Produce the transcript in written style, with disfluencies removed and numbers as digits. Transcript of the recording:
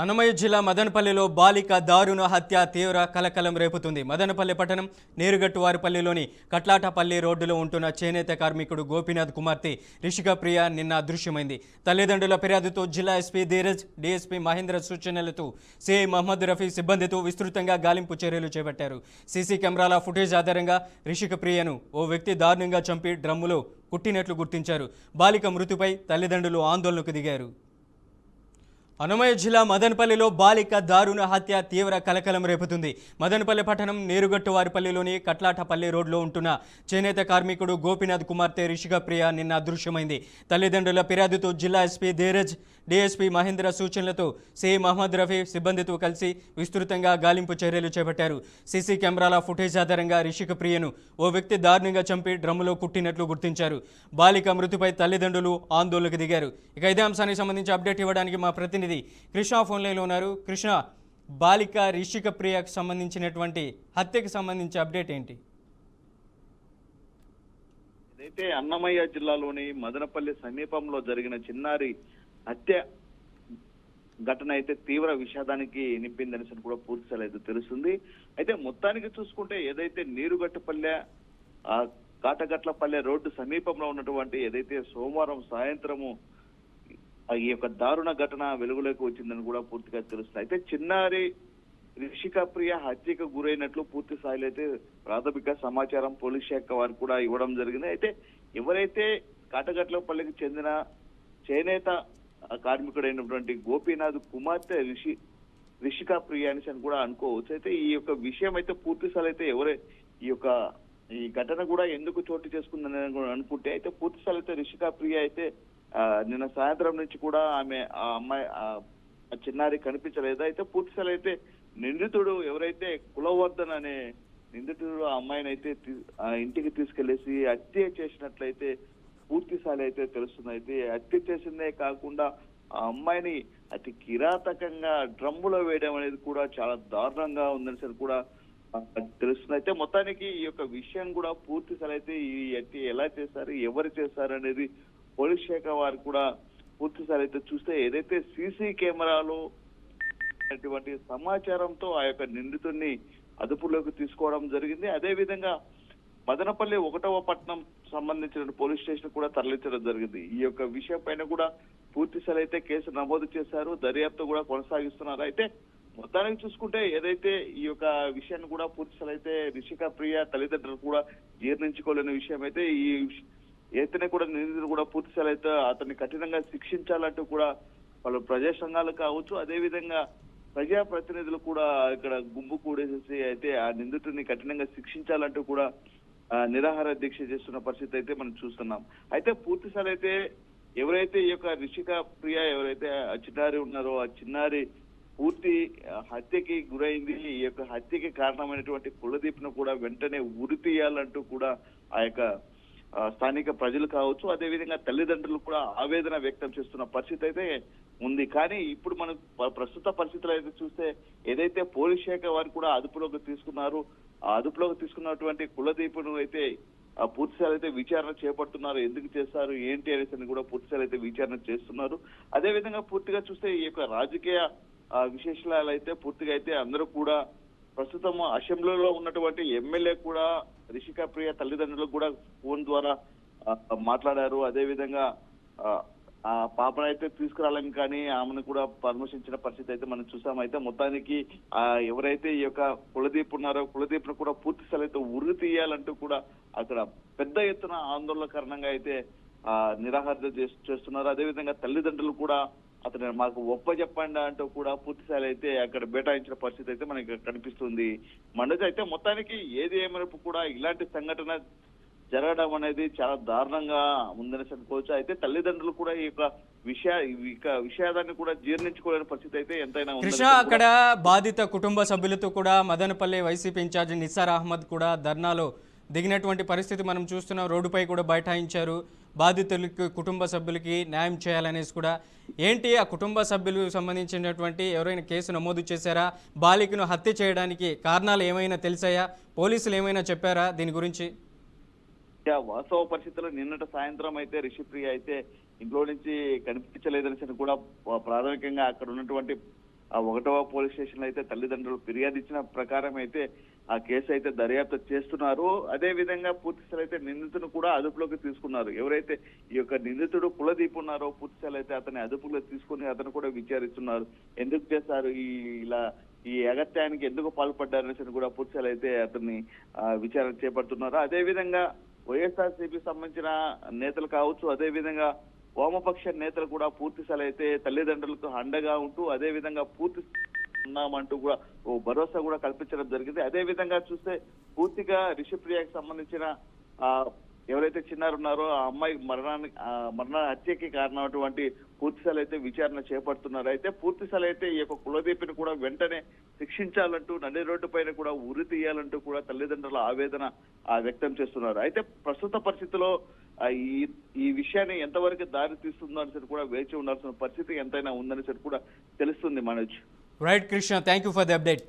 అన్నమయ్య జిల్లా మదనపల్లిలో బాలిక దారుణ హత్య తీవ్ర కలకలం రేపుతుంది. మదనపల్లి పట్టణం నేరుగట్టువారిపల్లిలోని కట్లాటపల్లి రోడ్డులో ఉంటున్న చేనేత కార్మికుడు గోపీనాథ్ కుమార్తె రిషిక ప్రియ నిన్న అదృశ్యమైంది. తల్లిదండ్రుల ఫిర్యాదుతో జిల్లా ఎస్పీ ధీరజ్, డీఎస్పీ మహేంద్ర సూచనలతో సిఐ మహమ్మద్ రఫీ సిబ్బందితో విస్తృతంగా గాలింపు చర్యలు చేపట్టారు. సీసీ కెమెరాల ఫుటేజ్ ఆధారంగా రిషిక ప్రియను ఓ వ్యక్తి దారుణంగా చంపి డ్రమ్ములో కుట్టినట్లు గుర్తించారు. బాలిక మృతిపై తల్లిదండ్రులు ఆందోళనకు దిగారు. అన్నమయ్య జిల్లా మదనపల్లిలో బాలిక దారుణ హత్య తీవ్ర కలకలం రేపుతుంది. మదనపల్లి పట్టణం నేరుగట్టువారిపల్లిలోని కట్లాటపల్లి రోడ్లో ఉంటున్న చేనేత కార్మికుడు గోపీనాథ్ కుమార్తె రిషిక ప్రియ నిన్న అదృశ్యమైంది. తల్లిదండ్రుల ఫిర్యాదుతో జిల్లా ఎస్పీ ధీరజ్, డీఎస్పీ మహేంద్ర సూచనలతో సిఐ మహమ్మద్ రఫీ సిబ్బందితో కలిసి విస్తృతంగా గాలింపు చర్యలు చేపట్టారు. సీసీ కెమెరాల ఫుటేజ్ ఆధారంగా రిషిక ప్రియను ఓ వ్యక్తి దారుణంగా చంపి డ్రమ్ములో కుట్టినట్లు గుర్తించారు. బాలిక మృతిపై తల్లిదండ్రులు ఆందోళనకు దిగారు. ఇక ఇదే అంశానికి సంబంధించి అప్డేట్ ఇవ్వడానికి మా ప్రతినిధి కృష్ణ ఫోన్ లైన్లో ఉన్నారు. కృష్ణ, బాలిక రిషిక ప్రియకు సంబంధించినటువంటి హత్యకు సంబంధించి అప్డేట్ ఏంటి? ఇదైతే అన్నమయ్య జిల్లాలోని మదనపల్లి సమీపంలో జరిగిన చిన్నారి హత్య ఘటన అయితే తీవ్ర విషాదానికి నింపిందని కూడా పూర్తిస్థాయిలో అయితే తెలుస్తుంది. అయితే మొత్తానికి చూసుకుంటే ఏదైతే నీరుగట్టుపల్లె కాటగట్లపల్లె రోడ్డు సమీపంలో ఉన్నటువంటి ఏదైతే సోమవారం సాయంత్రము ఈ యొక్క దారుణ ఘటన వెలుగులోకి వచ్చిందని కూడా పూర్తిగా తెలుస్తుంది. అయితే చిన్నారి రిషిక ప్రియ హత్యకు గురైనట్లు పూర్తి స్థాయిలో అయితే ప్రాథమిక సమాచారం పోలీస్ శాఖ వారు కూడా ఇవ్వడం జరిగింది. అయితే ఎవరైతే కాటగట్లపల్లికి చెందిన చేనేత కార్మికుడైనటువంటి గోపీనాథ్ కుమార్తె రిషిక ప్రియ అని కూడా అనుకోవచ్చు. అయితే ఈ యొక్క విషయం అయితే పూర్తి స్థాయిలో అయితే ఈ ఘటన కూడా ఎందుకు చోటు చేసుకుందని అనుకుంటే అయితే పూర్తి స్థాయిలో అయితే రిషిక ప్రియ అయితే నిన్న సాయంత్రం నుంచి కూడా ఆ అమ్మాయి చిన్నారి కనిపించలేదు. అయితే పూర్తిస్థాయిలో అయితే నిందితుడు ఎవరైతే కులవర్ధన్ అనే నిందితుడు ఆ అమ్మాయిని అయితే ఇంటికి తీసుకెళ్లేసి హత్య చేసినట్లయితే పూర్తి స్థాయిలో అయితే తెలుస్తుంది. అయితే హత్య చేసిందే కాకుండా ఆ అమ్మాయిని అతి కిరాతకంగా డ్రమ్ములో వేయడం అనేది కూడా చాలా దారుణంగా ఉందని కూడా తెలుస్తుంది. అయితే మొత్తానికి ఈ యొక్క విషయం కూడా పూర్తి స్థాయిలో అయితే ఈ హత్య ఎలా చేశారు, ఎవరు చేశారు అనేది పోలీస్ శాఖ వారు కూడా పూర్తి స్థాయిలో అయితే చూస్తే ఏదైతే సీసీ కెమెరాలో అటువంటి సమాచారంతో ఆ యొక్క నిందితుడిని అదుపులోకి తీసుకోవడం జరిగింది. అదే విధంగా మదనపల్లి 1వ పట్టణం సంబంధించిన పోలీస్ స్టేషన్ కూడా తరలించడం జరిగింది. ఈ యొక్క విషయం పైన కూడా పూర్తి స్థాయిలో అయితే కేసు నమోదు చేశారు, దర్యాప్తు కూడా కొనసాగిస్తున్నారు. అయితే మొత్తానికి చూసుకుంటే ఏదైతే ఈ యొక్క విషయాన్ని కూడా పూర్తి స్థాయిలో అయితే రిషిక ప్రియ తల్లిదండ్రులు కూడా జీర్ణించుకోలేని విషయం అయితే ఏతనే కూడా నిందితులు కూడా పూర్తి స్థాయిలో అయితే అతన్ని కఠినంగా శిక్షించాలంటూ కూడా వాళ్ళు ప్రజా సంఘాలు కావచ్చు, అదే విధంగా ప్రజా ప్రతినిధులు కూడా ఇక్కడ గుంపు కూడేసేసి అయితే ఆ నిందితుడిని కఠినంగా శిక్షించాలంటూ కూడా నిరాహార దీక్ష చేస్తున్న పరిస్థితి అయితే మనం చూస్తున్నాం. అయితే పూర్తి స్థాయిలో అయితే ఎవరైతే ఈ యొక్క రిషిక ప్రియ ఎవరైతే ఆ చిన్నారి ఉన్నారో ఆ చిన్నారి పూర్తి హత్యకి గురైంది. ఈ యొక్క హత్యకి కారణమైనటువంటి కులదీప్ను కూడా వెంటనే ఉరి తీయాలంటూ కూడా ఆ యొక్క స్థానిక ప్రజలు కావచ్చు, అదేవిధంగా తల్లిదండ్రులు కూడా ఆవేదన వ్యక్తం చేస్తున్న పరిస్థితి అయితే ఉంది. కానీ ఇప్పుడు మనం ప్రస్తుత పరిస్థితులు అయితే చూస్తే ఏదైతే పోలీస్ శాఖ వారు కూడా అదుపులోకి తీసుకున్నారు, ఆ అదుపులోకి తీసుకున్నటువంటి కులదీపును అయితే పూర్తిస్థాయిలో అయితే విచారణ చేపడుతున్నారు. ఎందుకు చేస్తారు ఏంటి అనేసి కూడా పూర్తిస్థాయిలో అయితే విచారణ చేస్తున్నారు. అదేవిధంగా పూర్తిగా చూస్తే ఈ యొక్క రాజకీయ విశేషాలు అయితే పూర్తిగా అయితే అందరూ కూడా ప్రస్తుతం అసెంబ్లీలో ఉన్నటువంటి ఎమ్మెల్యే కూడా రిషిక ప్రియ తల్లిదండ్రులకు కూడా ఫోన్ ద్వారా మాట్లాడారు. అదే విధంగా ఆ పాపను అయితే తీసుకురాలని కానీ ఆమెను కూడా పరామర్శించిన పరిస్థితి అయితే మనం చూసాం. అయితే మొత్తానికి ఎవరైతే ఈ యొక్క కులదీప్ ఉన్నారో కులదీప్ను కూడా పూర్తి స్థాయిలో అయితే ఉరి తీయాలంటూ కూడా అక్కడ పెద్ద ఎత్తున ఆందోళన కారణంగా అయితే నిరాహార చేస్తున్నారు. అదేవిధంగా తల్లిదండ్రులు కూడా అతను మాకు చెప్పండి అంటూ కూడా పూర్తి స్థాయిలో అయితే అక్కడ బేటాయించిన పరిస్థితి అయితే మనకి కనిపిస్తుంది. మనది అయితే మొత్తానికి ఏది ఏమైనప్పుడు కూడా ఇలాంటి సంఘటన జరగడం అనేది చాలా దారుణంగా ఉందని చెప్పుకోవచ్చు. అయితే తల్లిదండ్రులు కూడా ఈ యొక్క విషయాదాన్ని కూడా జీర్ణించుకోలేని పరిస్థితి అయితే ఎంతైనా కృష్ణ, అక్కడ బాధిత కుటుంబ సభ్యులతో కూడా మదనపల్లి వైసీపీ ఇన్ఛార్జి నిస్సార్ అహ్మద్ కూడా ధర్నాలో దిగినటువంటి పరిస్థితి మనం చూస్తున్నాం. రోడ్డుపై కూడా బైఠాయించారు. బాధితులకి కుటుంబ సభ్యులకి న్యాయం చేయాలనేసి కూడా ఏంటి ఆ కుటుంబ సభ్యులకు సంబంధించినటువంటి ఎవరైనా కేసు నమోదు చేశారా? బాలికను హత్య చేయడానికి కారణాలు ఏమైనా తెలిసాయా? పోలీసులు ఏమైనా చెప్పారా దీని గురించి? వాస్తవ పరిస్థితుల్లో నిన్నటి సాయంత్రం అయితే రిషిప్రియ అయితే ఇంట్లో నుంచి కనిపించలేదని కూడా ప్రాథమికంగా అక్కడ ఉన్నటువంటి ఆ 1వ పోలీస్ స్టేషన్ లో అయితే తల్లిదండ్రులు ఫిర్యాదు ఇచ్చిన ప్రకారం అయితే ఆ కేసు అయితే దర్యాప్తు చేస్తున్నారు. అదే విధంగా పూర్తి స్థాయిలో అయితే నిందితుడు కూడా అదుపులోకి తీసుకున్నారు. ఎవరైతే ఈ యొక్క నిందితుడు కులదీప్ ఉన్నారో పూర్తి స్థాయిలో అయితే అతని అదుపులో తీసుకుని అతను కూడా విచారిస్తున్నారు. ఎందుకు చేశారు ఈ అగత్యానికి ఎందుకు పాల్పడ్డారనేసి కూడా పూర్తి స్థాయిలో అయితే అతన్ని విచారణ చేపడుతున్నారు. అదే విధంగా వైఎస్ఆర్సీపీ సంబంధించిన నేతలు కావచ్చు, అదే విధంగా వామపక్ష నేతలు కూడా పూర్తి స్థాయిలో అయితే తల్లిదండ్రులకు అండగా ఉంటూ అదే విధంగా పూర్తి ఉన్నామంటూ కూడా ఓ భరోసా కూడా కల్పించడం జరిగింది. అదే విధంగా చూస్తే పూర్తిగా రిషిప్రియకి సంబంధించిన ఎవరైతే చిన్నారు ఉన్నారో ఆ అమ్మాయి మరణ హత్యకి కారణమైనటువంటి పూర్తి స్థాయిలో అయితే విచారణ చేపడుతున్నారు. అయితే పూర్తి స్థాయిలో అయితే ఈ యొక్క కులదీపిని కూడా వెంటనే శిక్షించాలంటూ నడి రోడ్డు పైన కూడా ఉరి తీయాలంటూ కూడా తల్లిదండ్రుల ఆవేదన వ్యక్తం చేస్తున్నారు. అయితే ప్రస్తుత పరిస్థితిలో ఈ విషయాన్ని ఎంతవరకు దారి తీస్తుందో అని కూడా వేచి ఉండాల్సిన పరిస్థితి ఎంతైనా ఉందని కూడా తెలుస్తుంది Manoj. Right Krishna, thank you for the update.